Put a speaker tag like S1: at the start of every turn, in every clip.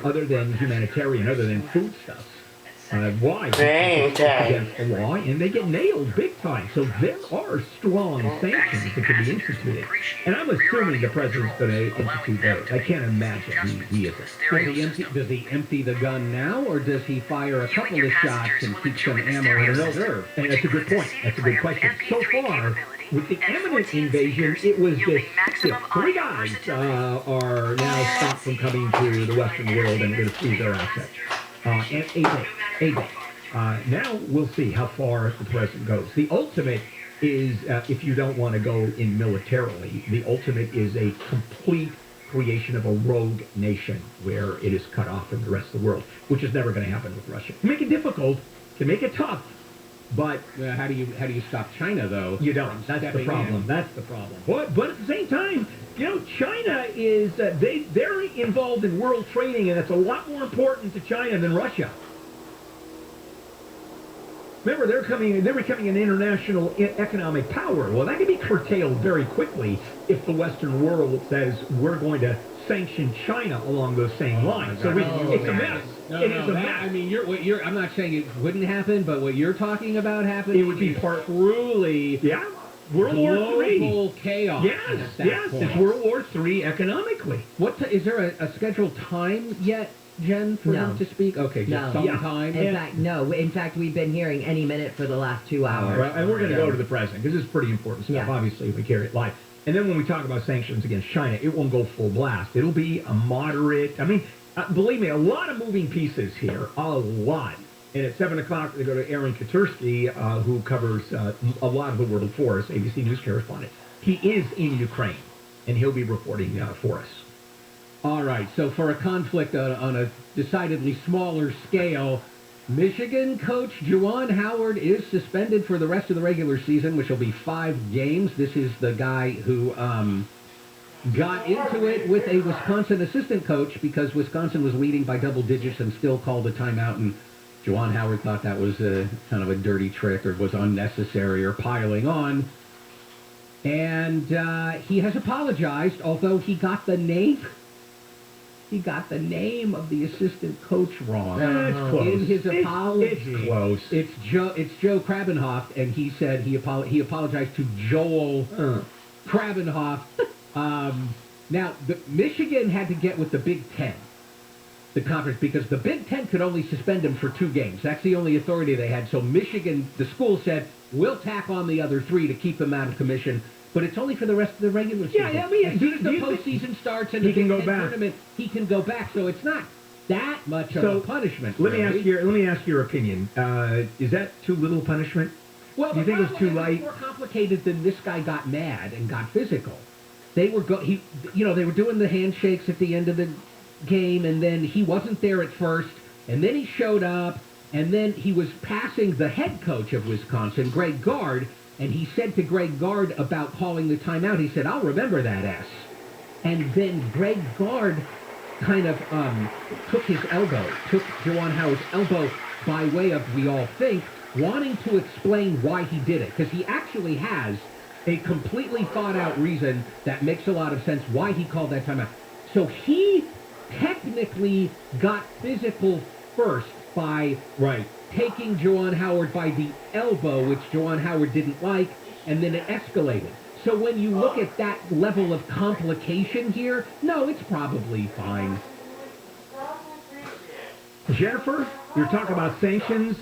S1: other than humanitarian, other than foodstuffs. Why?
S2: Dang.
S1: Against the law, and they get nailed big time. So there are strong sanctions that can be instituted. And I'm assuming the president's going to institute those. I can't imagine he isn't.
S3: Does he empty the gun now, or does he fire a couple of shots and keep some ammo in reserve?
S1: And that's a good point. That's a good question. So far, with the imminent invasion, it was just three guys are now stopped from coming to the Western world and going to seize their assets. And a day. Now we'll see how far the president goes. The ultimate is, if you don't want to go in militarily, the ultimate is a complete creation of a rogue nation where it is cut off from the rest of the world, which is never going to happen with Russia. Can make it difficult, can make it tough, but
S3: how do you stop China though?
S1: You don't. That's the problem. That's the problem. But at the same time, China is they're involved in world trading, and that's a lot more important to China than Russia. Remember, they're becoming an international economic power. Well, that can be curtailed very quickly if the Western world says we're going to sanction China along those same lines. So it's a mess. It is a mess.
S3: I mean, I'm not saying it wouldn't happen, but what you're talking about happening,
S1: it would be
S3: truly
S1: World War III.
S3: Global chaos.
S1: Yes, it's World War III economically.
S3: Is there a scheduled time yet, Jen, for them to speak? Okay, just sometime.
S4: In fact, we've been hearing any minute for the last 2 hours.
S1: Right, and we're going to go to the president because this is pretty important stuff. Yeah. Obviously, if we carry it live. And then when we talk about sanctions against China, it won't go full blast. It'll be a moderate. I mean, believe me, a lot of moving pieces here. A lot. And at 7 o'clock, they go to Aaron Katursky, who covers a lot of the world for us, ABC News correspondent. He is in Ukraine, and he'll be reporting for us.
S3: All right, so for a conflict on a decidedly smaller scale, Michigan coach Juwan Howard is suspended for the rest of the regular season, which will be 5 games. This is the guy who got into it with a Wisconsin assistant coach because Wisconsin was leading by double digits and still called a timeout, and Juwan Howard thought that was kind of a dirty trick or was unnecessary or piling on. And he has apologized, although he got the name of the assistant coach wrong in his apology.
S1: It's close.
S3: It's Joe Krabenhoff, and he said he apologized to Joel Krabenhoff. Now, Michigan had to get with the Big Ten, the conference, because the Big Ten could only suspend him for 2 games. That's the only authority they had. So Michigan, the school said, we'll tack on the other 3 to keep him out of commission. But it's only for the rest of the regular season.
S1: Yeah, I mean,
S3: as soon as the postseason starts and the Big Ten tournament, he can go back. So it's not that much of a punishment.
S1: Let me ask your opinion. Is that too little punishment?
S3: Well,
S1: do you think it was too light?
S3: More complicated than this guy got mad and got physical. They were they were doing the handshakes at the end of the game, and then he wasn't there at first, and then he showed up, and then he was passing the head coach of Wisconsin, Greg Gard. And he said to Greg Gard about calling the timeout, he said, I'll remember that S. And then Greg Gard kind of took Juwan Howard's elbow by way of, we all think, wanting to explain why he did it. Because he actually has a completely thought-out reason that makes a lot of sense why he called that timeout. So he technically got physical first by taking Juwan Howard by the elbow, which Juwan Howard didn't like, and then it escalated. So when you look at that level of complication here, no, it's probably fine.
S1: Jennifer, you're talking about sanctions.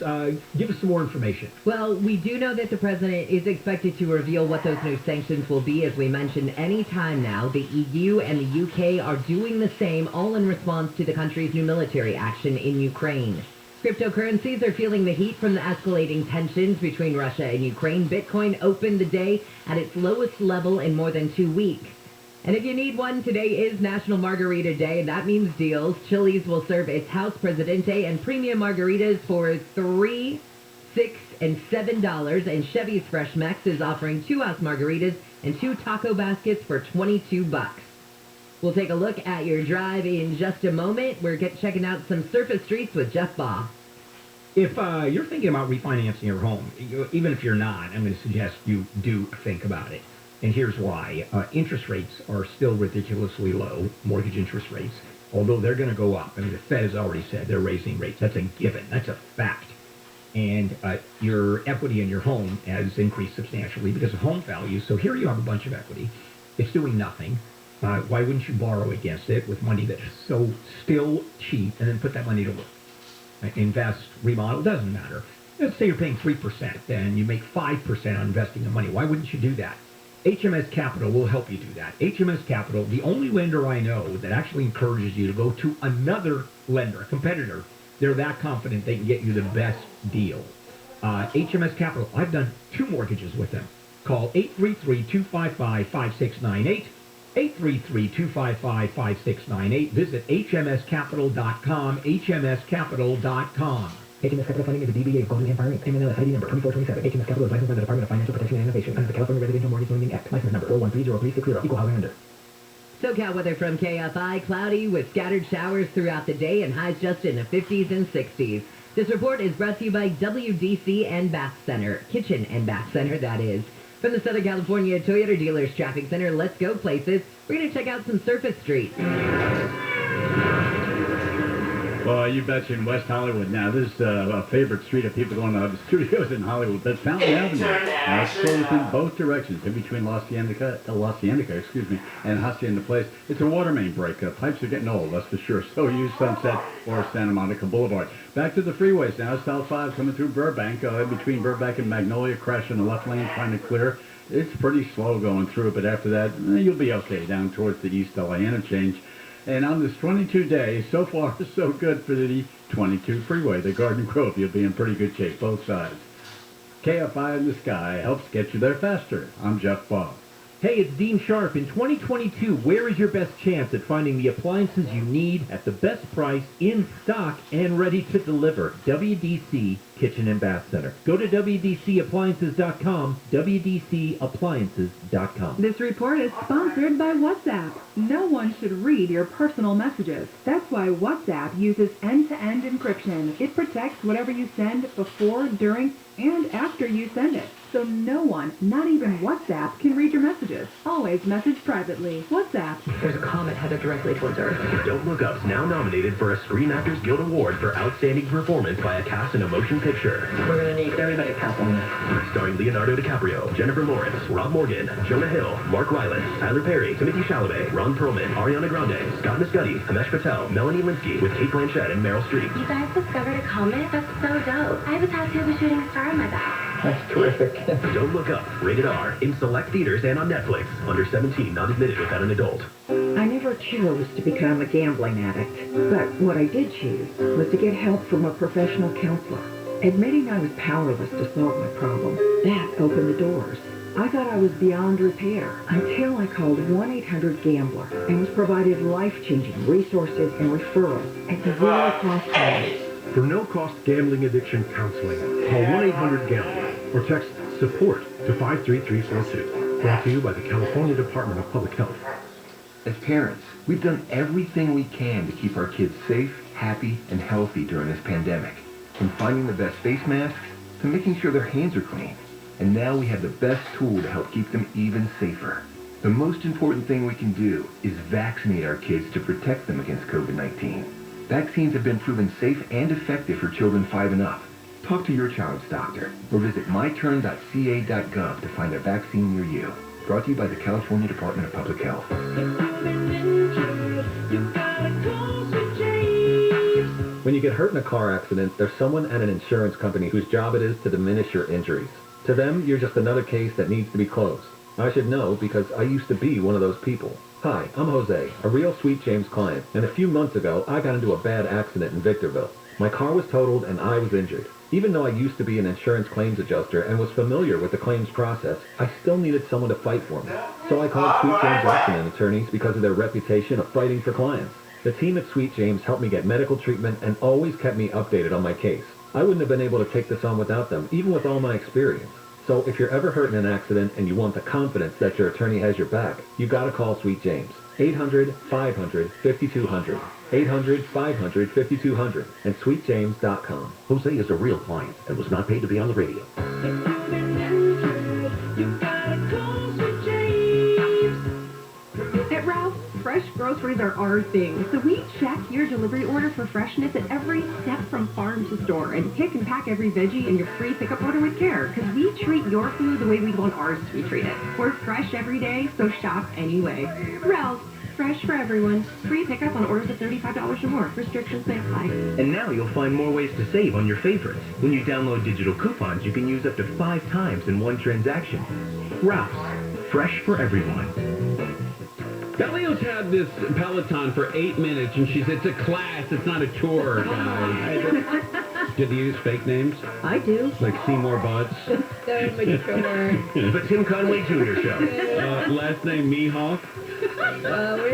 S1: Give us some more information.
S4: Well, we do know that the president is expected to reveal what those new sanctions will be. As we mentioned, any time now, the EU and the UK are doing the same, all in response to the country's new military action in Ukraine. Cryptocurrencies are feeling the heat from the escalating tensions between Russia and Ukraine. Bitcoin opened the day at its lowest level in more than 2 weeks. And if you need one, today is National Margarita Day, and that means deals. Chili's will serve its House Presidente and premium margaritas for $3, $6, and $7, and Chevy's Fresh Mex is offering 2 house margaritas and 2 taco baskets for $22. We'll take a look at your drive in just a moment. We're checking out some surface streets with Jeff Baugh.
S1: If you're thinking about refinancing your home, even if you're not, I'm going to suggest you do think about it. And here's why. Interest rates are still ridiculously low, mortgage interest rates. although they're going to go up. I mean, the Fed has already said they're raising rates. That's a given. That's a fact. And your equity in your home has increased substantially because of home values. So here you have a bunch of equity. It's doing nothing. Why wouldn't you borrow against it with money that is so still cheap and then put that money to work? Invest, remodel, doesn't matter. Let's say you're paying 3% and you make 5% on investing the money. Why wouldn't you do that? HMS Capital will help you do that. HMS Capital, the only lender I know that actually encourages you to go to another lender, a competitor. They're that confident they can get you the best deal. HMS Capital, I've done 2 mortgages with them. Call 833-255-5698. 833-255-5698. Visit hmscapital.com, hmscapital.com.
S2: HMS Capital Funding is a DBA of Golden Farming. NMLS ID number 2427. HMS Capital is licensed by the Department of Financial Protection and Innovation under the California Residential Mortgage Lending Act. License number 4130360. Equal housing lender.
S4: SoCal weather from KFI, cloudy with scattered showers throughout the day and highs just in the 50s and 60s. This report is brought to you by WDC and Bath Center, Kitchen and Bath Center, that is. From the Southern California Toyota Dealers Traffic Center, let's go places. We're going to check out some surface streets.
S5: Well, you betcha in West Hollywood now. This is a favorite street of people going to the studios in Hollywood. That's Fountain Avenue. It's closed in both directions, in between La Cienega, and Hacienda Place. It's a water main break. Pipes are getting old, that's for sure. So use Sunset or Santa Monica Boulevard. Back to the freeways now. South 5 coming through Burbank, between Burbank and Magnolia, crash in the left lane, trying to clear. It's pretty slow going through, but after that, you'll be okay down towards the East LA interchange. And on this 22 days, so far, so good for the 22 freeway, the Garden Grove. You'll be in pretty good shape, both sides. KFI in the sky helps get you there faster. I'm Jeff Bob.
S1: Hey, it's Dean Sharp. In 2022, where is your best chance at finding the appliances you need at the best price, in stock, and ready to deliver? WDC Kitchen and Bath Center. Go to WDCappliances.com, WDCappliances.com.
S6: This report is sponsored by WhatsApp. No one should read your personal messages. That's why WhatsApp uses end-to-end encryption. It protects whatever you send before, during, and after you send it. So no one, not even WhatsApp, can read your messages. Always message privately. WhatsApp.
S2: There's a comet headed directly towards Earth.
S7: Don't Look Up's now nominated for a Screen Actors Guild Award for Outstanding Performance by a Cast in a Motion Picture.
S2: We're going to need everybody's help on this.
S7: Starring Leonardo DiCaprio, Jennifer Lawrence, Rob Morgan, Jonah Hill, Mark Rylance, Tyler Perry, Timothy Chalamet, Ron Perlman, Ariana Grande, Scott Mescudi, Himesh Patel, Melanie Linsky, with Kate Blanchett and Meryl Streep.
S8: You guys discovered a comet? That's so dope. I have a tattoo of a shooting star on my back.
S2: That's terrific.
S7: Don't Look Up, rated R, in select theaters and on Netflix. Under 17, not admitted without an adult.
S9: I never chose to become a gambling addict, but what I did choose was to get help from a professional counselor. Admitting I was powerless to solve my problem, that opened the doors. I thought I was beyond repair until I called 1-800-GAMBLER and was provided life-changing resources and referrals at zero cost to me.
S10: For no-cost gambling addiction counseling, call 1-800-GAMBLER or text SUPPORT to 53342. Brought to you by the California Department of Public Health.
S11: As parents, we've done everything we can to keep our kids safe, happy, and healthy during this pandemic. From finding the best face masks to making sure their hands are clean. And now we have the best tool to help keep them even safer. The most important thing we can do is vaccinate our kids to protect them against COVID-19. Vaccines have been proven safe and effective for children 5 and up. Talk to your child's doctor or visit myturn.ca.gov to find a vaccine near you. Brought to you by the California Department of Public Health.
S12: When you get hurt in a car accident, there's someone at an insurance company whose job it is to diminish your injuries. To them, you're just another case that needs to be closed. I should know because I used to be one of those people. Hi, I'm Jose, a real Sweet James client, and a few months ago, I got into a bad accident in Victorville. My car was totaled and I was injured. Even though I used to be an insurance claims adjuster and was familiar with the claims process, I still needed someone to fight for me. So I called Sweet James Accident Attorneys because of their reputation of fighting for clients. The team at Sweet James helped me get medical treatment and always kept me updated on my case. I wouldn't have been able to take this on without them, even with all my experience. So if you're ever hurt in an accident and you want the confidence that your attorney has your back, you gotta call Sweet James. 800-500-5200. 800-500-5200 and sweetjames.com.
S7: Jose is a real client and was not paid to be on the radio.
S6: At Ralph's Fresh Grocery
S13: groceries are our thing, so we check your delivery order for freshness at every step from farm to store and pick and pack every veggie in your free pickup order with care, because we treat your food the way we want ours to be treated. We're fresh every day, so shop anyway. Ralph's, fresh for everyone. Free pickup on orders of $35 or more. Restrictions may apply.
S7: And now you'll find more ways to save on your favorites. When you download digital coupons, you can use up to 5 times in one transaction. Ralph's, fresh for everyone.
S14: Delio's had this Peloton for 8 minutes, and she said, it's a class, it's not a tour, guys. Did you use fake names?
S4: I do.
S14: Like Seymour Butts?
S4: So mature.
S7: The Tim Conway Jr. Show.
S14: Last name Mihawk?
S4: We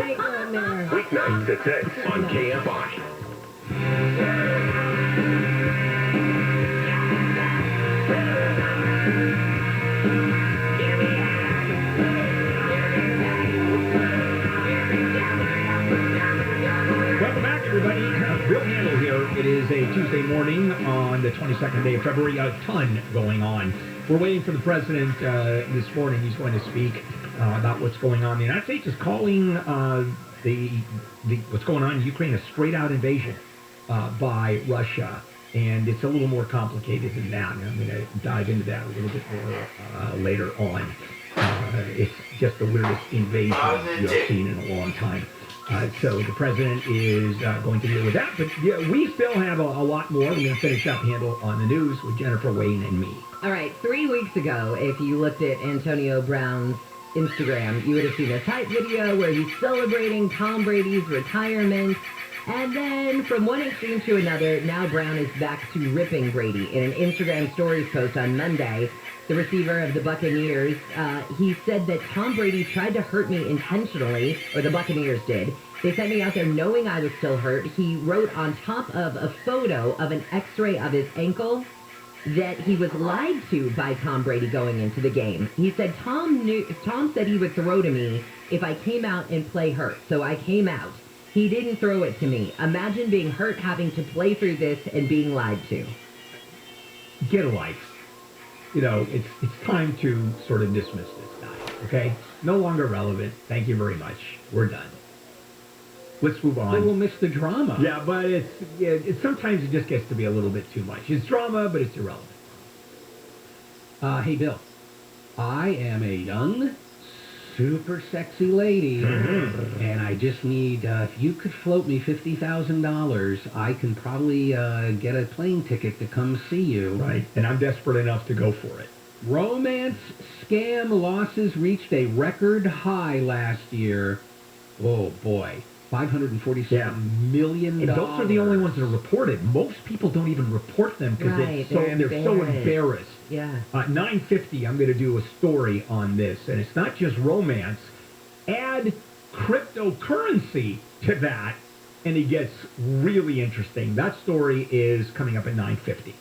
S4: ain't going there.
S7: Weeknights at 6 on KFI.
S1: Welcome back, everybody. Bill Handel here. It is a Tuesday morning on the 22nd day of February. A ton going on. We're waiting for the president this morning. He's going to speak about what's going on. The United States is calling what's going on in Ukraine a straight-out invasion by Russia. And it's a little more complicated than that. And I'm going to dive into that a little bit more later on. It's just the weirdest invasion you've seen in a long time. So the president is going to deal with that. But yeah, we still have a lot more. We're going to finish up Handle on the News with Jennifer, Wayne, and me.
S4: All right, 3 weeks ago, if you looked at Antonio Brown's Instagram, you would have seen a type video where he's celebrating Tom Brady's retirement. And then from one extreme to another, now Brown is back to ripping Brady. In an Instagram stories post on Monday, the receiver of the Buccaneers, he said that Tom Brady tried to hurt me intentionally, or the Buccaneers did. They sent me out there knowing I was still hurt. He wrote on top of a photo of an x-ray of his ankle that he was lied to by Tom Brady going into the game. He said Tom said he would throw to me if I came out and play hurt, so I came out. He didn't throw it to me. Imagine being hurt, having to play through this, and being lied to.
S1: Get a life. You know, it's time to sort of dismiss this guy, okay? No longer relevant. Thank you very much. We're done. Let's move on.
S3: But we'll miss the drama.
S1: Yeah, but it's sometimes it just gets to be a little bit too much. It's drama, but it's irrelevant.
S3: Hey, Bill. I am a young, super sexy lady, and I just need, if you could float me $50,000, I can probably get a plane ticket to come see you.
S1: Right, and I'm desperate enough to go for it.
S3: Romance scam losses reached a record high last year. Oh, boy. $547 million.
S1: And those are the only ones that are reported. Most people don't even report them because they're so embarrassed.
S4: Yeah.
S1: 950, I'm going to do a story on this, and it's not just romance. Add cryptocurrency to that, and it gets really interesting. That story is coming up at 950.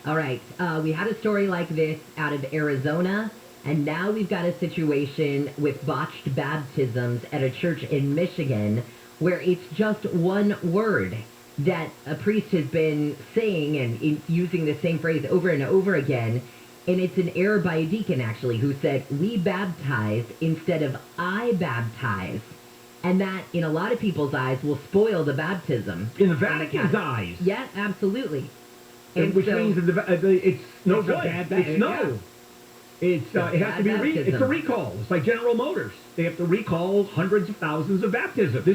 S4: All right. We had a story like this out of Arizona, and now we've got a situation with botched baptisms at a church in Michigan where it's just one word that a priest has been saying and using the same phrase over and over again. And it's an error by a deacon, actually, who said, "We baptize" instead of "I baptize." And that, in a lot of people's eyes, will spoil the baptism.
S1: In the Vatican's eyes.
S4: Yeah, absolutely.
S1: And which means that it's no good. It's no.
S4: Yeah.
S1: It has to be it's a recall. It's like General Motors. They have to recall hundreds of thousands of baptisms.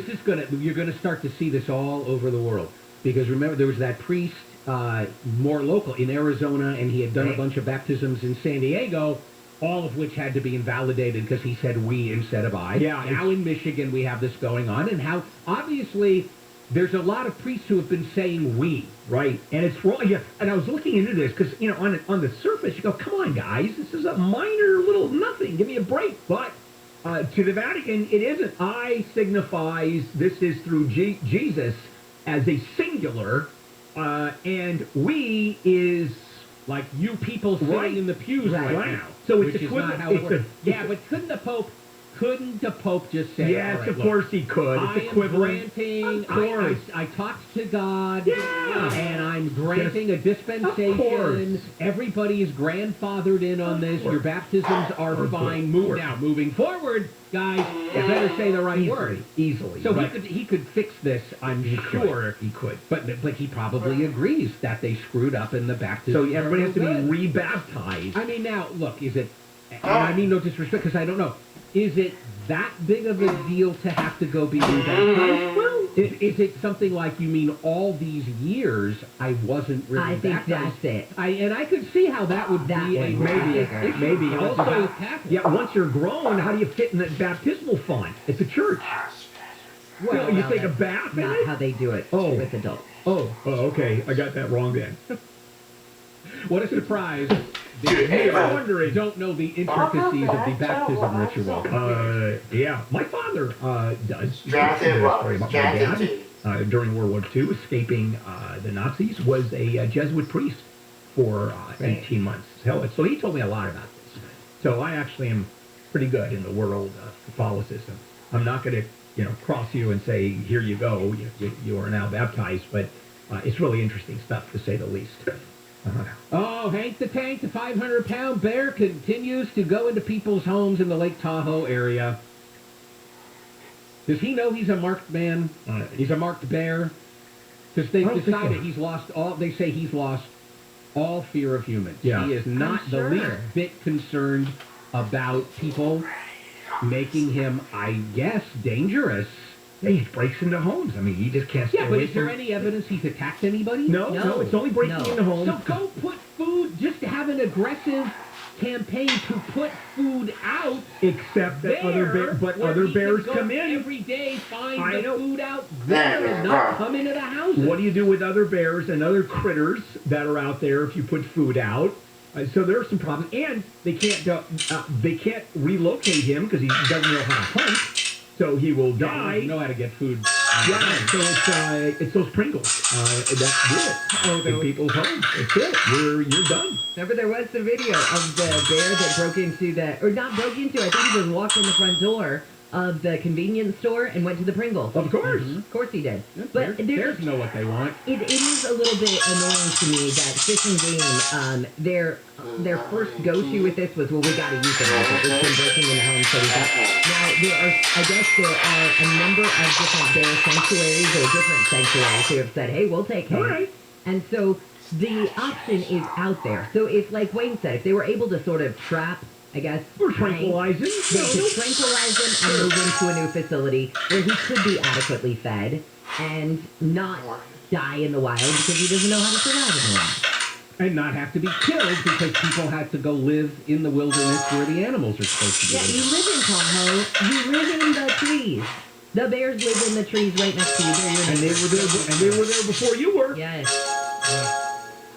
S3: You're gonna start to see this all over the world, because remember there was that priest more local in Arizona, and he had done a bunch of baptisms in San Diego, all of which had to be invalidated because he said "we" instead of "I."
S1: Yeah.
S3: Now in Michigan we have this going on, and how obviously there's a lot of priests who have been saying "we."
S1: Right, and it's wrong. Yeah, and I was looking into this because on the surface you go, "Come on, guys, this is a minor little nothing. Give me a break." But to the Vatican, it isn't. "I" signifies this is through Jesus as a singular, and "we" is
S3: like you people sitting in the pews right now.
S1: So it's
S3: which is not how it works. Yeah, but couldn't the Pope Couldn't the Pope just say,
S1: Yes,
S3: all right,
S1: of
S3: look,
S1: course he could.
S3: I
S1: It's
S3: am
S1: equivalent.
S3: granting,
S1: Of course.
S3: I talked to God,
S1: Yeah.
S3: and I'm granting a
S1: Of
S3: dispensation.
S1: course.
S3: Everybody is grandfathered in on this. Your baptisms are fine. Moving forward, guys, you better say the right word.
S1: Easily.
S3: So
S1: But
S3: he could fix this, I'm sure.
S1: he could.
S3: But he probably agrees that they screwed up in the baptism.
S1: So everybody has to be rebaptized.
S3: I mean, now, look, is it, and I mean no disrespect because I don't know, is it that big of a deal to have to go be rebaptized? Well, is it something like, you mean all these years I wasn't really
S4: I think
S3: baptized?
S4: that's it.
S3: And I could see how that would be a
S1: Maybe.
S3: also
S1: Also, yeah, once you're grown, how do you fit in that baptismal font? It's a church.
S4: Well,
S1: you take a bath in
S4: not
S1: it?
S4: how they do it with adults.
S1: Oh, okay. I got that wrong then.
S3: What a surprise. You don't know the intricacies of the baptism ritual.
S1: Yeah, my father does. Story about my dad during World War II, escaping the Nazis, was a Jesuit priest for 18 months. So he told me a lot about this. So I actually am pretty good in the world of Catholicism. I'm not going to, cross you and say, here you go, you are now baptized, but it's really interesting stuff, to say the least.
S3: Oh, Hank the Tank, the 500-pound bear, continues to go into people's homes in the Lake Tahoe area. Does he know he's a marked man? He's a marked bear? Because they've decided he's lost all, they say he's lost all fear of humans.
S1: Yeah.
S3: He is not the least bit concerned about people making him, I guess, dangerous.
S1: Yeah, he breaks into homes. I mean, he just can't stay
S3: Yeah, but
S1: away
S3: is there
S1: from...
S3: any evidence he's attacked anybody?
S1: No, it's only breaking into homes.
S3: So go put food, just have an aggressive campaign to put food out.
S1: Except that other bears come in
S3: every day, find
S1: I
S3: the
S1: know.
S3: food out there, and not come into the houses.
S1: What do you do with other bears and other critters that are out there if you put food out? So there are some problems, and they can't relocate him because he doesn't know how to hunt. So he will die.
S3: You know how to get food.
S1: Yeah, so it's those Pringles. That's it. In people's homes. That's it. You're done.
S4: Remember, there was the video of the bear that broke into not broke into, I think he just walked in the front door of the convenience store and went to the Pringles.
S1: Of course.
S4: Of course he did.
S3: But bears know what they want.
S4: It is a little bit annoying to me that Fish and Game, their first go-to with this was, well, we got to euthanize it. It's been breaking in the home, so we got... Now, I guess there are a number of different bear sanctuaries or different sanctuaries who have said, hey, we'll take him.
S1: All right.
S4: And so the option is out there. So if, like Wayne said, if they were able to sort of trap, I guess,
S1: or tranquilize him.
S4: They could tranquilize him and move him to a new facility where he could be adequately fed and not die in the wild because he doesn't know how to survive in the wild.
S3: And not have to be killed because people had to go live in the wilderness where the animals are supposed to be.
S4: Yeah, you live in Tahoe. You live in the trees. The bears live in the trees right next to you.
S1: And they were there before you were.
S4: Yes.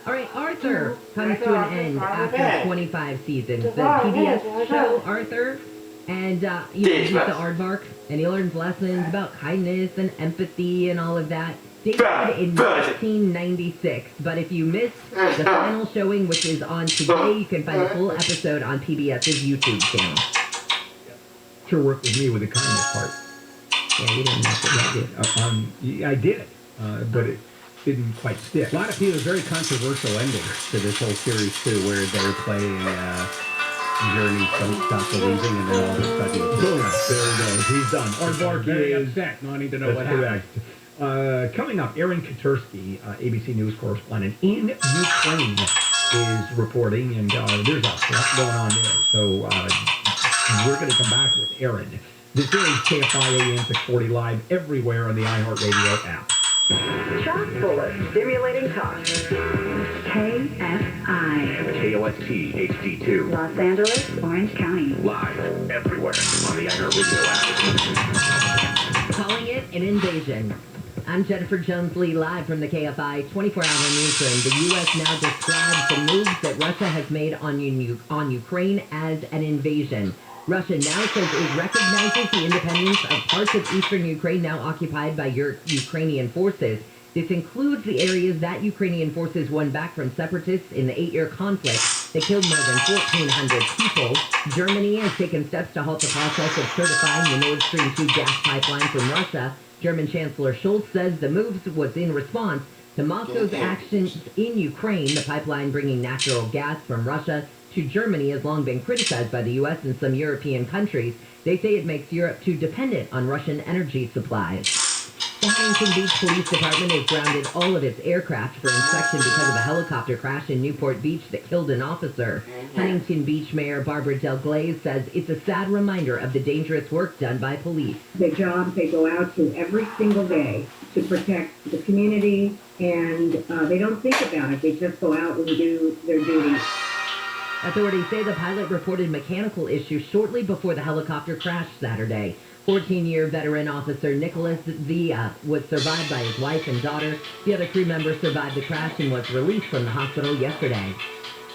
S4: All right, Arthur comes to an end after 25 seasons. The PBS show Arthur, and he's the aardvark, and he learns lessons about kindness and empathy and all of that. Debuted in 1996, but if you missed the final showing, which is on today, you can find the full episode on PBS's YouTube channel.
S1: Sure worked with me with the kindness part.
S4: Yeah, you didn't miss it.
S1: I did, but it didn't quite stick.
S3: A lot of people, very controversial ending to this whole series too, where they're playing Journey, Don't Stop Believing, and then all of a sudden,
S1: boom, there he goes. He's done.
S3: Aardvark very
S1: is
S3: upset, wanting to know what happened.
S1: Coming up, Aaron Katursky, ABC News correspondent in Ukraine, is reporting, and there's a lot going on there. So we're going to come back with Aaron. This is KFI AM 640 live everywhere on the iHeartRadio app.
S15: Chock full of stimulating talk. KFI.
S7: KOST HD2.
S15: Los Angeles, Orange County.
S7: Live everywhere on the iHeartRadio app.
S4: Calling it an invasion. I'm Jennifer Jones-Lee, live from the KFI 24-hour newsroom. The U.S. now describes the moves that Russia has made on Ukraine as an invasion. Russia now says it recognizes the independence of parts of eastern Ukraine now occupied by Ukrainian forces. This includes the areas that Ukrainian forces won back from separatists in the 8-year conflict that killed more than 1,400 people. Germany has taken steps to halt the process of certifying the Nord Stream 2 gas pipeline from Russia. German Chancellor Scholz says the move was in response to Moscow's actions in Ukraine. The pipeline bringing natural gas from Russia to Germany has long been criticized by the U.S. and some European countries. They say it makes Europe too dependent on Russian energy supplies. The Huntington Beach Police Department has grounded all of its aircraft for inspection because of a helicopter crash in Newport Beach that killed an officer. Huntington Beach Mayor Barbara Del Glaze says it's a sad reminder of the dangerous work done by police.
S16: The job they go out to every single day to protect the community, and they don't think about it. They just go out and do their duties.
S4: Authorities say the pilot reported mechanical issues shortly before the helicopter crashed Saturday. 14-year veteran officer Nicholas Villa was survived by his wife and daughter. The other crew member survived the crash and was released from the hospital yesterday.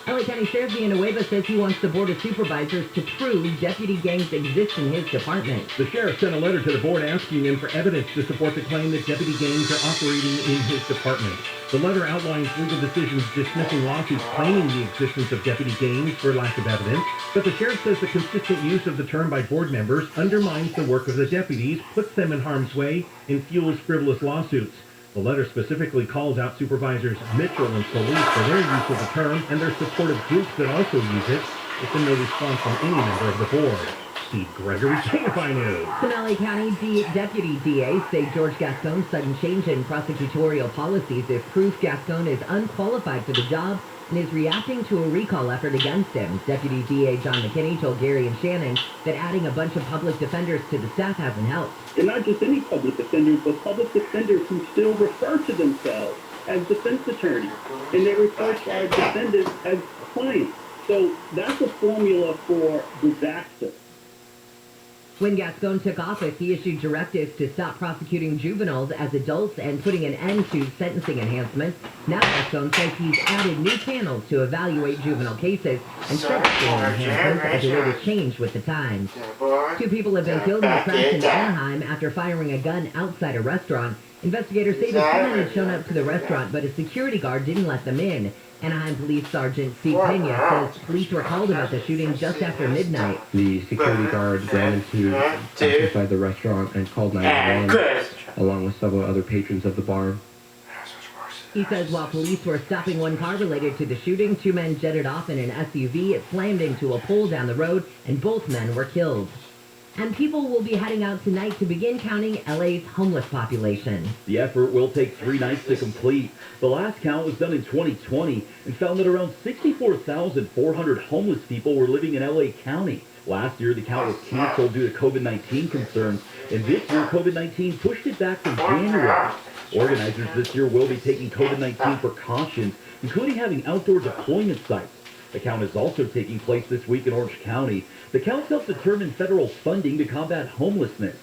S4: LA County Sheriff Villanueva says he wants the Board of Supervisors to prove deputy gangs exist in his department.
S17: The sheriff sent a letter to the board asking them for evidence to support the claim that deputy gangs are operating in his department. The letter outlines legal decisions dismissing lawsuits claiming the existence of deputy gangs for lack of evidence, but the sheriff says the consistent use of the term by board members undermines the work of the deputies, puts them in harm's way, and fuels frivolous lawsuits. The letter specifically calls out Supervisors Mitchell and Solis for their use of the term and their supportive groups that also use it. It's been no response from any member of the board. Steve Gregory, Kfi News.
S4: Some LA County Deputy DA say George Gascon's sudden change in prosecutorial policies is proof Gascon is unqualified for the job and is reacting to a recall effort against him. Deputy DA John McKinney told Gary and Shannon that adding a bunch of public defenders to the staff hasn't helped.
S18: And not just any public defenders, but public defenders who still refer to themselves as defense attorneys, and they refer to our defendants as clients. So that's a formula for disaster.
S4: When Gascon took office, he issued directives to stop prosecuting juveniles as adults and putting an end to sentencing enhancements. Now Gascon says he's added new channels to evaluate juvenile cases and sentencing enhancements as a way to change with the times. 2 people have been killed in a crash in Anaheim after firing a gun outside a restaurant. Investigators say the someone had shown up to the restaurant, but a security guard didn't let them in. Anaheim Police Sergeant Steve Pena says police were called about the shooting just after midnight.
S19: The security guard ran into inside the restaurant and called 911 along with several other patrons of the bar.
S4: He says while police were stopping one car related to the shooting, 2 men jetted off in an SUV. It slammed into a pole down the road, and both men were killed. And people will be heading out tonight to begin counting LA's homeless population.
S20: The effort will take 3 nights to complete. The last count was done in 2020 and found that around 64,400 homeless people were living in LA County. Last year, the count was canceled due to COVID-19 concerns, and this year, COVID-19 pushed it back from January. Organizers this year will be taking COVID-19 precautions, including having outdoor deployment sites. The count is also taking place this week in Orange County. The count helps determine federal funding to combat homelessness.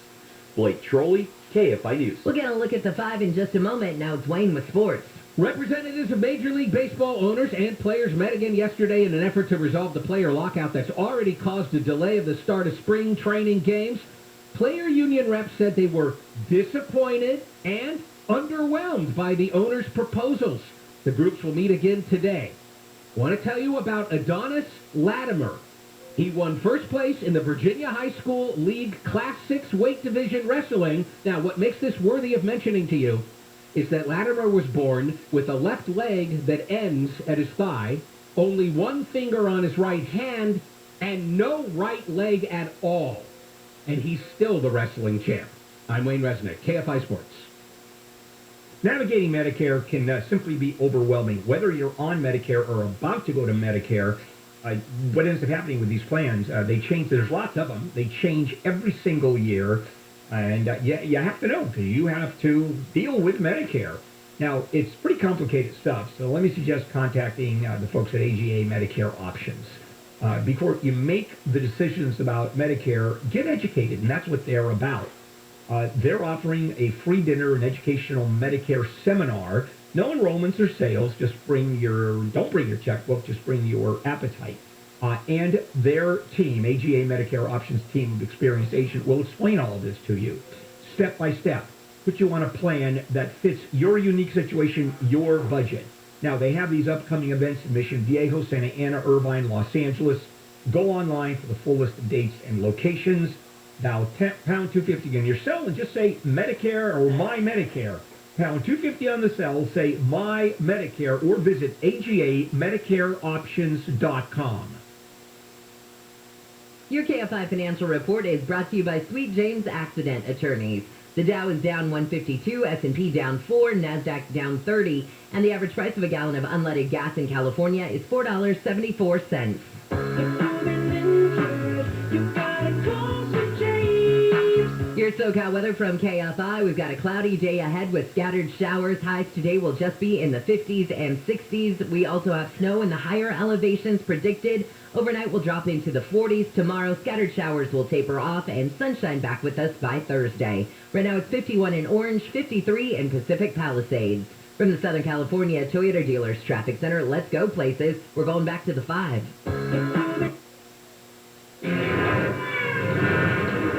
S20: Blake Trolley, KFI News.
S4: We'll get a look at the 5 in just a moment. Now Dwayne with sports.
S3: Representatives of Major League Baseball owners and players met again yesterday in an effort to resolve the player lockout that's already caused a delay of the start of spring training games. Player union reps said they were disappointed and underwhelmed by the owners' proposals. The groups will meet again today. Want to tell you about Adonis Latimer. He won first place in the Virginia High School League Class 6 weight division wrestling. Now, what makes this worthy of mentioning to you is that Latimer was born with a left leg that ends at his thigh, only one finger on his right hand, and no right leg at all. And he's still the wrestling champ. I'm Wayne Resnick, KFI Sports.
S17: Navigating Medicare can simply be overwhelming. Whether you're on Medicare or about to go to Medicare, what ends up happening with these plans, they change. There's lots of them. They change every single year. And you have to know, you have to deal with Medicare. Now, it's pretty complicated stuff, so let me suggest contacting the folks at AGA Medicare Options. Before you make the decisions about Medicare, get educated, and that's what they're about. They're offering a free dinner and educational Medicare seminar. No enrollments or sales. Just don't bring your checkbook. Just bring your appetite. And their team, AGA Medicare Options team of experienced agents, will explain all of this to you, step by step. Put you on a plan that fits your unique situation, your budget. Now, they have these upcoming events in Mission Viejo, Santa Ana, Irvine, Los Angeles. Go online for the full list of dates and locations. Now, pound 250 on your cell and just say Medicare or My Medicare. Pound 250 on the cell, say My Medicare, or visit AGAMedicareOptions.com.
S4: Your KFI Financial Report is brought to you by Sweet James Accident Attorneys. The Dow is down 152, S&P down 4, NASDAQ down 30, and the average price of a gallon of unleaded gas in California is $4.74. Your SoCal weather from KFI. We've got a cloudy day ahead with scattered showers. Highs today will just be in the 50s and 60s. We also have snow in the higher elevations predicted. Overnight will drop into the 40s. Tomorrow, scattered showers will taper off and sunshine back with us by Thursday. Right now it's 51 in Orange, 53 in Pacific Palisades. From the Southern California Toyota Dealers Traffic Center, let's go places. We're going back to the 5.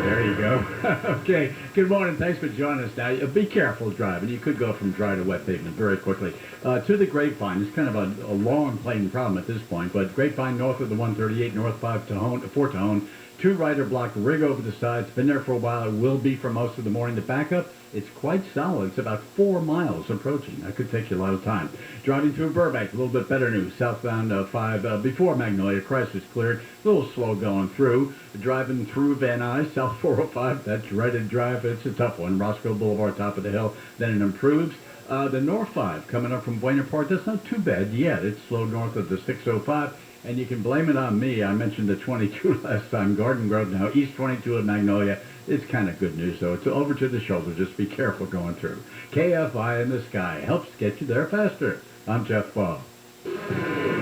S5: There you go. Okay. Good morning. Thanks for joining us. Now, be careful driving. You could go from dry to wet pavement very quickly. To the Grapevine, it's kind of a long plain problem at this point, but Grapevine north of the 138, north 4 Tahone, 2 rider block, rig over the sides. Been there for a while. It will be for most of the morning. The backup, it's quite solid. It's about 4 miles approaching. That could take you a lot of time. Driving through Burbank, a little bit better news. Southbound 5 before Magnolia Crest is cleared. A little slow going through. Driving through Van Nuys, South 405, that dreaded drive. It's a tough one. Roscoe Boulevard, top of the hill. Then it improves. The North 5 coming up from Buena Park. That's not too bad yet. It's slow north of the 605. And you can blame it on me. I mentioned the 22 last time, Garden Grove. Now, East 22 at Magnolia. It's kind of good news, though. It's over to the shoulder. Just be careful going through. KFI in the sky helps get you there faster. I'm Jeff Baugh.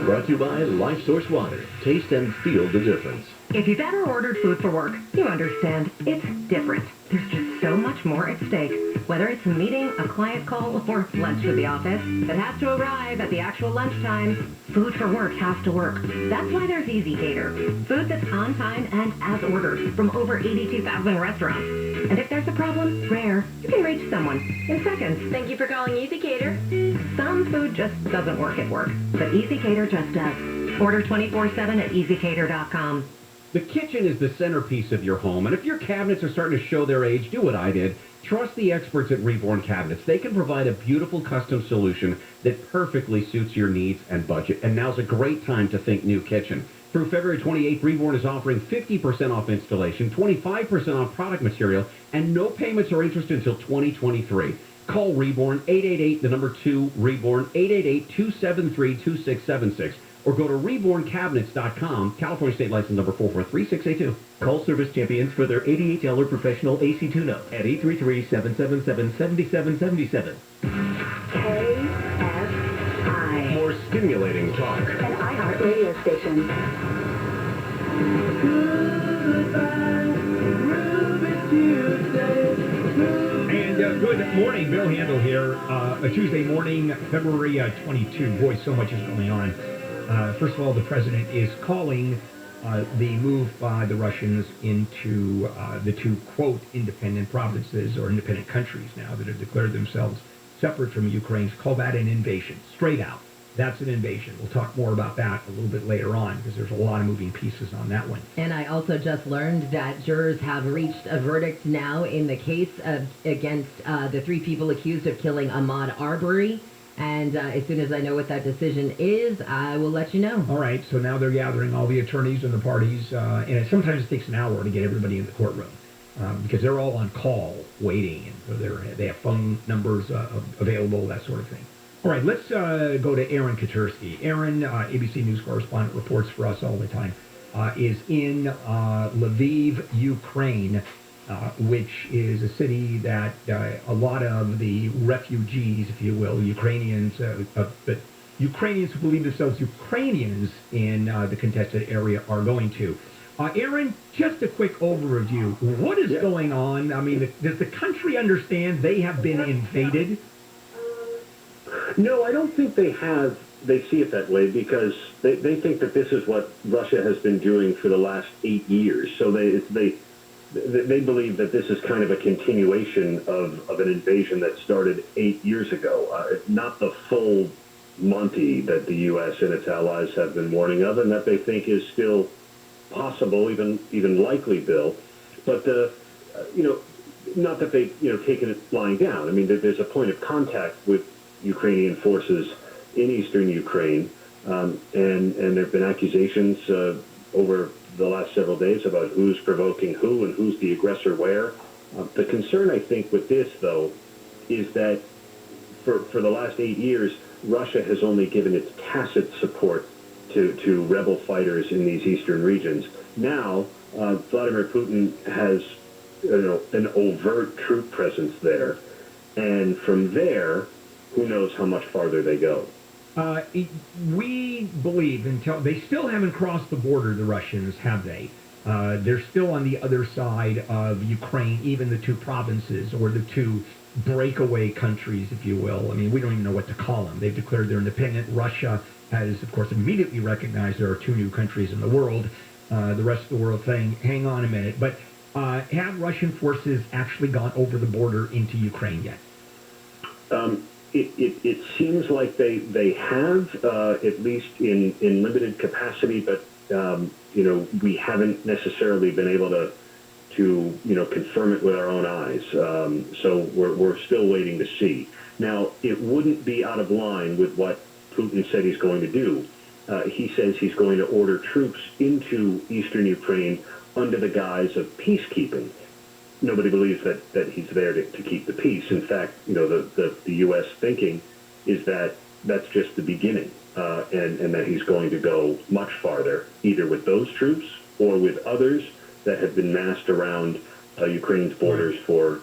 S7: Brought to you by Life Source Water. Taste and feel the difference.
S13: If you've ever ordered food for work, you understand it's different. There's just so much more at stake. Whether it's a meeting, a client call, or lunch with the office, it has to arrive at the actual lunchtime. Food for work has to work. That's why there's Easy Cater. Food that's on time and as ordered from over 82,000 restaurants. And if there's a problem, rare, you can reach someone in seconds.
S8: Thank you for calling Easy Cater.
S13: Some food just doesn't work at work, but Easy Cater just does. Order 24/7 at easycater.com.
S14: The kitchen is the centerpiece of your home, and if your cabinets are starting to show their age, do what I did. Trust the experts at Reborn Cabinets. They can provide a beautiful custom solution that perfectly suits your needs and budget. And now's a great time to think new kitchen. Through February 28th, Reborn is offering 50% off installation, 25% off product material, and no payments or interest until 2023. Call Reborn, 888-2, Reborn, 888-273-2676. Or go to reborncabinets.com, California State License number 443682.
S7: Call Service Champions for their $88 professional AC tune-up at 833-777-7777.
S15: KFI.
S7: More stimulating talk.
S15: An iHeart radio station.
S17: And good morning, Bill Handel here. A Tuesday morning, February 22. Boy, so much is going on. First of all, the president is calling the move by the Russians into the 2, quote, independent provinces or independent countries now that have declared themselves separate from Ukraine. Call that an invasion, straight out. That's an invasion. We'll talk more about that a little bit later on because there's a lot of moving pieces on that one.
S4: And I also just learned that jurors have reached a verdict now in the case against the 3 people accused of killing Ahmed Arbery. And as soon as I know what that decision is, I will let you know.
S17: All right, so now they're gathering all the attorneys and the parties, and sometimes it takes an hour to get everybody in the courtroom because they're all on call waiting, and they have phone numbers available, that sort of thing. All right, let's go to Aaron Katursky. Aaron, ABC News correspondent, reports for us all the time, is in Lviv, Ukraine, which is a city that a lot of the refugees, if you will, Ukrainians, but Ukrainians who believe themselves Ukrainians in the contested area are going to. Aaron, just a quick overview. What is going on? I mean, does the country understand they have been invaded?
S21: No, I don't think they have. They see it that way because they think that this is what Russia has been doing for the last 8 years. So they believe that this is kind of a continuation of an invasion that started 8 years ago. Not the full Monty that the U.S. and its allies have been warning of, and that they think is still possible, even likely, Bill. But not that they've taken it lying down. I mean, there's a point of contact with Ukrainian forces in eastern Ukraine, and there have been accusations over the last several days about who's provoking who and who's the aggressor where. The concern, I think, with this, though, is that for the last 8 years, Russia has only given its tacit support to rebel fighters in these eastern regions. Now, Vladimir Putin has an overt troop presence there, and from there, who knows how much farther they go.
S17: We believe until they still haven't crossed the border, the Russians, have they? They're still on the other side of Ukraine, even the two provinces, or the two breakaway countries, if you will. I mean, we don't even know what to call them. They've declared they're independent. Russia has, of course, immediately recognized there are two new countries in the world. The rest of the world saying, hang on a minute. But have Russian forces actually gone over the border into Ukraine yet?
S21: It seems like they have, at least in limited capacity, but we haven't necessarily been able to confirm it with our own eyes. So we're still waiting to see. Now, it wouldn't be out of line with what Putin said he's going to do. He says he's going to order troops into eastern Ukraine under the guise of peacekeeping. Nobody believes that he's there to keep the peace. In fact, the U.S. thinking is that that's just the beginning, and that he's going to go much farther, either with those troops or with others that have been massed around Ukraine's borders for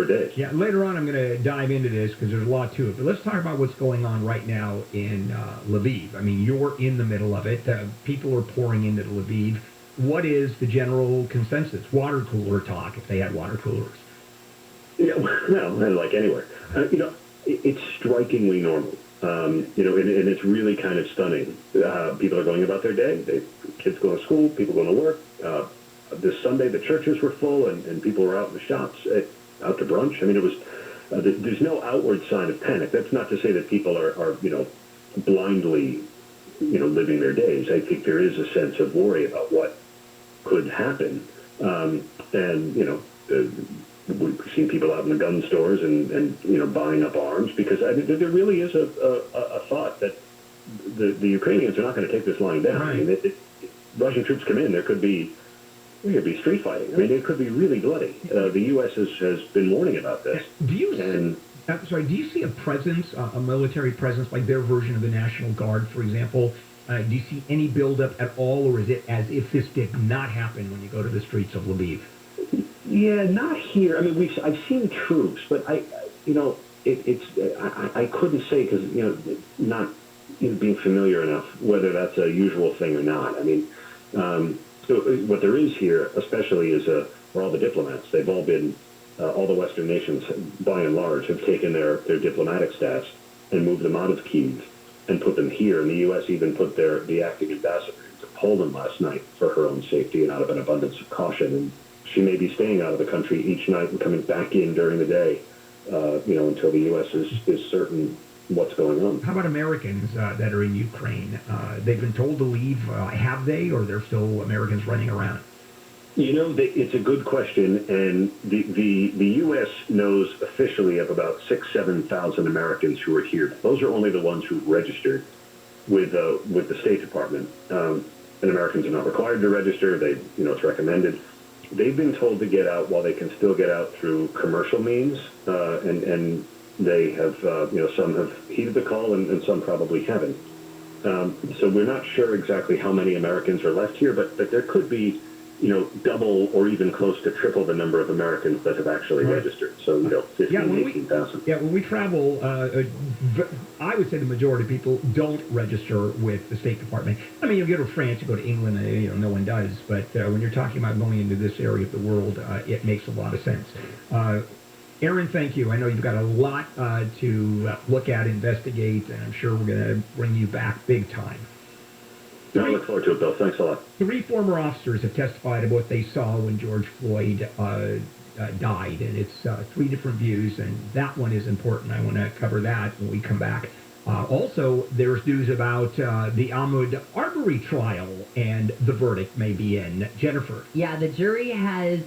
S21: days.
S17: Yeah, later on I'm going to dive into this because there's a lot to it. But let's talk about what's going on right now in Lviv. I mean, you're in the middle of it. People are pouring into Lviv. What is the general consensus? Water cooler talk, if they had water coolers.
S21: Yeah, well, like anywhere. It's strikingly normal. And it's really kind of stunning. People are going about their day. Kids go to school, people go to work. This Sunday, the churches were full, and people were out in the shops, out to brunch. I mean, it was. There's no outward sign of panic. That's not to say that people are blindly, living their days. I think there is a sense of worry about what could happen, we've seen people out in the gun stores and buying up arms because there really is a thought that the Ukrainians are not going to take this lying down. Right. I mean, Russian troops come in, there could be street fighting. I mean, it could be really bloody. The U.S. has been warning about this.
S17: Do you see a presence, a military presence, like their version of the National Guard, for example? Do you see any buildup at all, or is it as if this did not happen when you go to the streets of Lviv?
S21: Yeah, not here. I mean, I've seen troops, but I couldn't say because not being familiar enough whether that's a usual thing or not. I mean, so what there is here, especially, is for all the diplomats. They've all been all the Western nations, by and large, have taken their diplomatic staffs and moved them out of Kyiv and put them here. And the U.S. even put the acting ambassador into Poland last night for her own safety and out of an abundance of caution. And she may be staying out of the country each night and coming back in during the day, until the U.S. is certain what's going on.
S17: How about Americans that are in Ukraine? They've been told to leave. Have they, or are there still Americans running around?
S21: It's a good question, and the U.S. knows officially of about 7,000 Americans who are here. Those are only the ones who registered with the State Department. And Americans are not required to register. It's recommended. They've been told to get out while they can still get out through commercial means, and they have, some have heeded the call, and some probably haven't. So we're not sure exactly how many Americans are left here, but there could be, double or even close to triple the number of Americans that have actually registered. So, 18,000.
S17: Yeah, when we travel, I would say the majority of people don't register with the State Department. I mean, you go to France, you go to England, no one does. But when you're talking about going into this area of the world, it makes a lot of sense. Aaron, thank you. I know you've got a lot to look at, investigate, and I'm sure we're going to bring you back big time.
S21: I look forward to it, Bill. Thanks a lot.
S17: 3 former officers have testified about what they saw when George Floyd died, and it's 3 different views, and that one is important. I want to cover that when we come back. Also, there's news about the Ahmed Artery trial, and the verdict may be in. Jennifer.
S4: Yeah, the jury has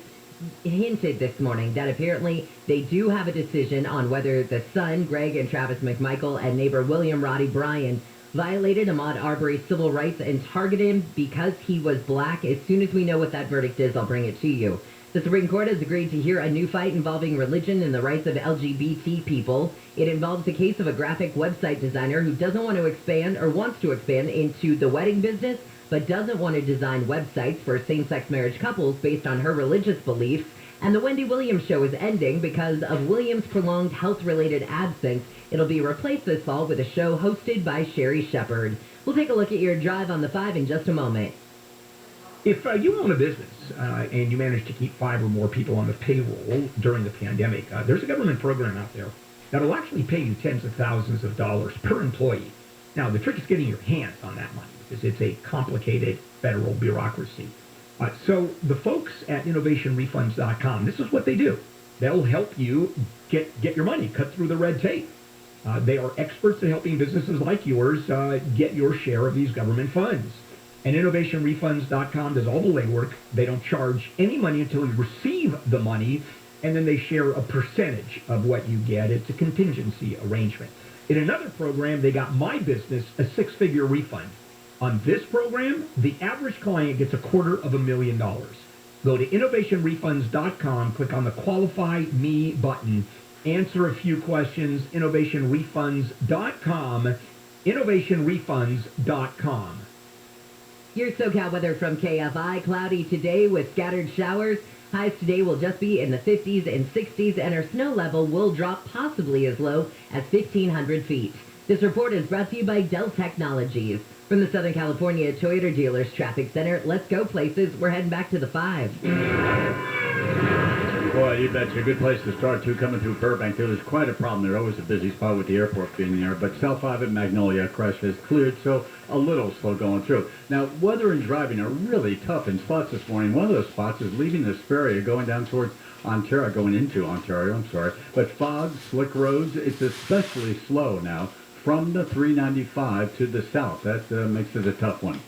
S4: hinted this morning that apparently they do have a decision on whether the son, Greg and Travis McMichael, and neighbor William Roddy Bryan violated Ahmaud Arbery's civil rights and targeted him because he was black. As soon as we know what that verdict is, I'll bring it to you. The Supreme Court has agreed to hear a new fight involving religion and the rights of LGBT people. It involves the case of a graphic website designer who doesn't want to expand or wants to expand into the wedding business, but doesn't want to design websites for same-sex marriage couples based on her religious beliefs. And the Wendy Williams show is ending because of Williams' prolonged health-related absence. It'll be replaced this fall with a show hosted by Sherry Shepard. We'll take a look at your drive on the 5 in just a moment.
S17: If you own a business and you manage to keep 5 or more people on the payroll during the pandemic, there's a government program out there that'll actually pay you tens of thousands of dollars per employee. Now, the trick is getting your hands on that money because it's a complicated federal bureaucracy. So the folks at innovationrefunds.com, this is what they do. They'll help you get your money, cut through the red tape. They are experts in helping businesses like yours get your share of these government funds. And innovationrefunds.com does all the legwork. They don't charge any money until you receive the money, and then they share a percentage of what you get. It's a contingency arrangement. In another program, they got My Business, a 6-figure refund. On this program, the average client gets $250,000. Go to innovationrefunds.com, click on the Qualify Me button, answer a few questions, innovationrefunds.com, innovationrefunds.com.
S4: Here's SoCal weather from KFI. Cloudy today with scattered showers. Highs today will just be in the 50s and 60s, and our snow level will drop possibly as low as 1,500 feet. This report is brought to you by Dell Technologies. From the Southern California Toyota Dealers Traffic Center, let's go places. We're heading back to the 5.
S5: Boy, you betcha. A good place to start, too, coming through Burbank. There was quite a problem there. Always a busy spot with the airport being there. But South 5 at Magnolia, crush has cleared, so a little slow going through. Now, weather and driving are really tough in spots this morning. One of those spots is leaving the area, going down towards Ontario, going into Ontario, I'm sorry. But fog, slick roads, it's especially slow now from the 395 to the south. That makes it a tough one.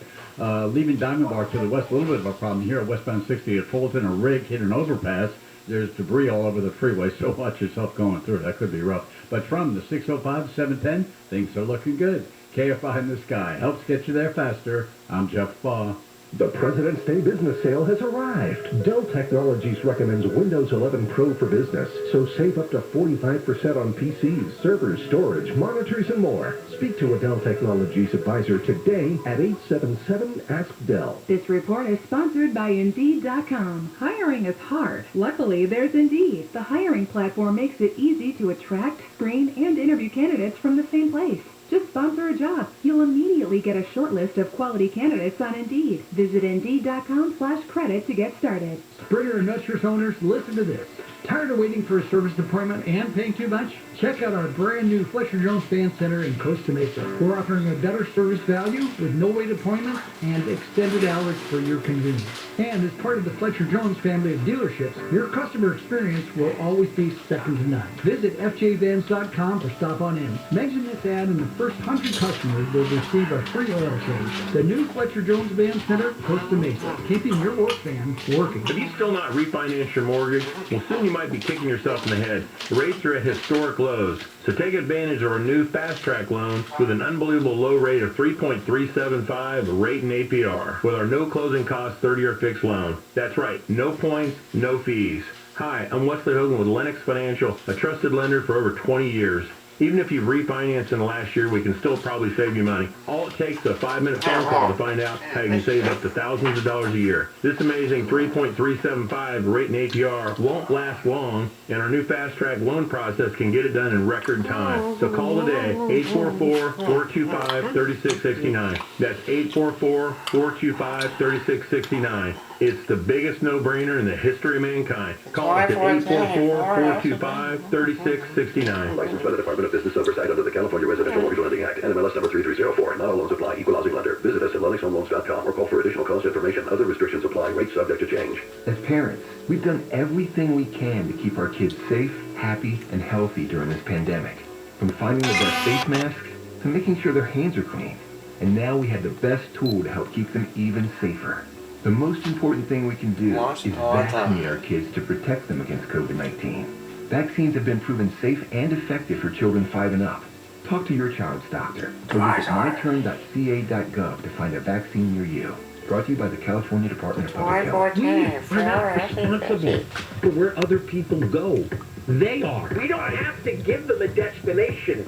S5: Leaving Diamond Bar to the west, a little bit of a problem here at westbound 60 at Fulton. A rig hit an overpass. There's debris all over the freeway, so watch yourself going through. That could be rough. But from the 605 to 710, things are looking good. KFI in the sky helps get you there faster. I'm Jeff Baugh.
S10: The President's Day business sale has arrived. Dell Technologies recommends Windows 11 Pro for business, so save up to 45% on PCs, servers, storage, monitors, and more. Speak to a Dell Technologies advisor today at 877-ASK-DELL.
S6: This report is sponsored by Indeed.com. Hiring is hard. Luckily, there's Indeed. The hiring platform makes it easy to attract, screen, and interview candidates from the same place. Just sponsor a job. You'll immediately get a short list of quality candidates on Indeed. Visit Indeed.com/credit to get started.
S2: Springer Industries owners, listen to this. Tired of waiting for a service appointment and paying too much? Check out our brand new Fletcher Jones Fan Center in Costa Mesa. We're offering a better service value with no wait appointments and extended hours for your convenience. And as part of the Fletcher Jones family of dealerships, your customer experience will always be second to none. Visit fjvans.com or stop on in. Mention this ad and the first 100 customers will receive a free oil change. The new Fletcher Jones Van Center, Costa Mesa, keeping your work van working.
S21: Have you still not refinanced your mortgage? Well, soon you might be kicking yourself in the head. The rates are at historic lows, so take advantage of our new Fast Track loan with an unbelievable low rate of 3.375 rate and APR with our no closing cost 30-year fixed loan. That's right, no points, no fees. Hi, I'm Wesley Hogan with Lennox Financial, a trusted lender for over 20 years. Even if you've refinanced in the last year, we can still probably save you money. All it takes is a 5-minute phone call to find out how you can save up to thousands of dollars a year. This amazing 3.375 rate and APR won't last long, and our new Fast Track loan process can get it done in record time. So call today, 844-425-3669. That's 844-425-3669. It's the biggest no-brainer in the history of mankind. Call us at 844-425-3669.
S7: Licensed by the Department of Business Oversight under the California Residential Mortgage Lending Act, NMLS number 3304. Not all loans apply. Equal housing lender. Visit us at LennoxHomeLoans.com or call for additional cost information. Other restrictions apply. Rates subject to change.
S11: As parents, we've done everything we can to keep our kids safe, happy, and healthy during this pandemic. From finding the best face masks, to making sure their hands are clean. And now we have the best tool to help keep them even safer. The most important thing we can do is vaccinate our kids to protect them against COVID-19. Vaccines have been proven safe and effective for children 5 and up. Talk to your child's doctor or visit myturn.ca.gov to find a vaccine near you. Brought to you by the California Department of Public Health.
S3: We are not responsible for where other people go. They are.
S9: We don't have to give them a destination.